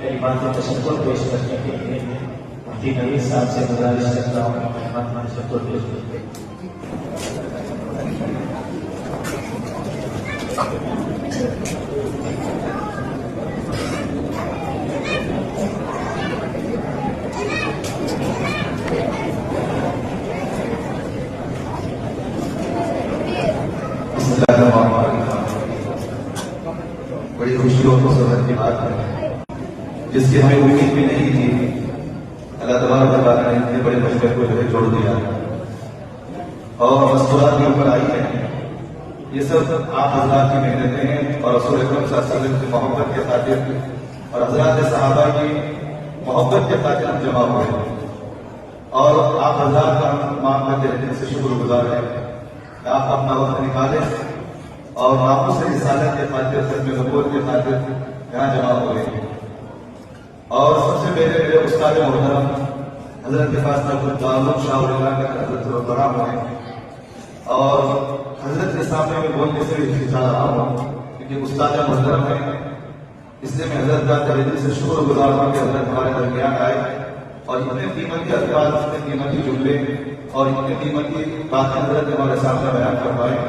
کلمات تشکر پیش کرنے کے لیے مفتی نوید صاحب سے گزارش کرتا ہوں کہ کلمات تشکر پیش کرتے ہیں. بڑی خوشی اور مسرت کی بات ہے جس کی ہمیں امید بھی نہیں تھی. اللہ تبارک و تعالیٰ نے اتنے بڑے مشورے کو جو ہے جوڑ دیا اور مستورات کے اوپر آئی ہے. یہ سب آپ حضرات کی محنتیں ہیں اور رسول اکرم صلی اللہ علیہ وسلم کی محبت کے خاطر اور حضرات صحابہ کی محبت کے خاطر ہم جمع ہوئے ہیں اور آپ حضرات کا ہم تمام کا دل سے شکر گزار ہیں. آپ اپنا وقت نکالیں اور آپ سے رسالت کے خاطر ختم نبوت کے خاطر یہاں جمع ہو گئے ہیں. اور سب سے پہلے میرے استاد محترم حضرت کے پاس تعلق شاہ اللہ کا حضرت برام ہے اور حضرت کے سامنے میں بولنے سے بھی ہچکچا رہا ہوں کیونکہ استاد محترم ہے. اس لیے میں حضرت کا تہہ دل سے شکر گزار ہوں کہ حضرت ہمارے درمیان آئے اور اتنے قیمتی الفاظ اتنے قیمتی جملے اور اتنے قیمتی باتیں حضرت ہمارے سامنے بیان کروائے.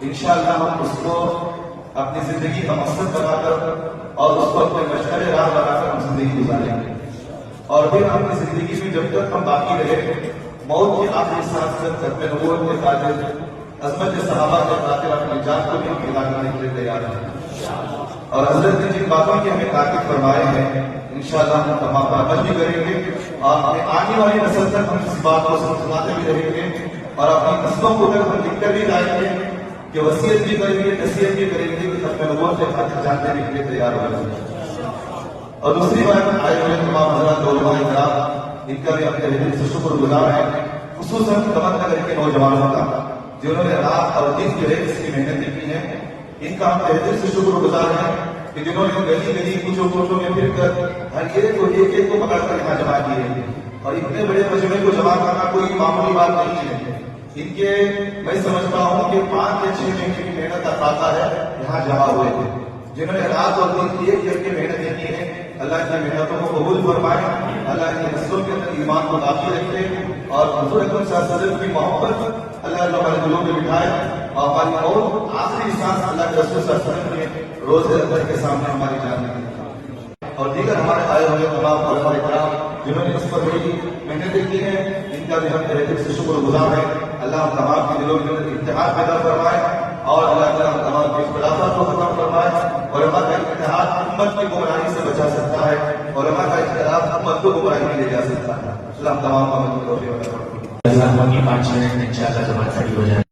انشاءاللہ ہم اس کو اپنی زندگی کا مقصد بنا کر اور اس کو اپنے مشعل راہ بنا کر ہم زندگی گزاریں گے اور پھر ہم اپنی زندگی میں جب تک ہم باقی رہے موت کی آخری سانس تک ختم نبوت کے خاطر عظمت صحابہ کے خاطر اپنی جان کو بھی ہم فدا کرنے کے لیے تیار ہیں. اور حضرت نے جن باتوں کی ہمیں تاکید فرمائے ہیں انشاءاللہ ہم تمام پر عمل بھی کریں گے اور آنے والی نسل تک ہم اس بات کو سناتے بھی رہیں گے اور اپنی نسلوں کو تک ہم لکھ کر بھی جائیں گے کہ وصیت بھی کریں گے نصیحت بھی کریں گے کہ ختم نبوت کے خاطر جان دینے کے لیے تیار ہو جائیں گے. اور دوسری بات آئے ہوئے تمام حضرات علماء کرام ان کا بھی اپنے دل سے شکر گزار ہے خصوصاً دمن نگر کے نوجوانوں کا جنہوں نے رات اور دن جو ہے اس کی محنتیں کی ہیں. ان کا ہم دل سے شکر گزار ہیں کہ جنہوں نے گلی گلی کوچوں کوچوں میں پھر کر ہر ایک کو پکڑ کر یہاں جمع کیے ہیں اور اتنے بڑے مجموعے کو جمع کرنا کوئی معمولی بات نہیں ہے. ان کے میں سمجھتا ہوں کہ 5 یا 6 مہینے کی محنت افاقہ ہے یہاں جمع ہوئے تھے جنہوں نے رات اور دن ایک کر کے محنتیں کی ہیں. اللہ کی محنتوں کو قبول فرمائے. اللہ کی نسلوں کے اندر ایمان کو باقی رکھے اور حضور اکرم صلی اللہ علیہ وسلم کی محبت اللہ ہمارے دلوں میں بٹھائے اور ہماری اور آخری سانس اللہ کے رسول صلی اللہ علیہ وسلم کے روز اکبر کے سامنے ہماری جان دی اور دیگر ہمارے آئے ہوئے تمام علماء کرام جنہوں نے اس پر بڑی محنتیں کی ہیں ان کا بھی ہم دل سے شکر گزار ہیں. اللہ ہم تمام کے دلوں کے اندر اتحاد پیدا فرمائے اور اللہ تعالیٰ ہم تمام کے اختلافات کو ختم فرمائے. علماء کا اتحاد امت کی گمراہی سے بچا سکتا ہے. علماء کا اختلاف امت کو گمراہی میں لے جا سکتا ہے. اللہ ہم تمام کو 5 منٹ انشاءاللہ جماعت کھڑی ہو جائے.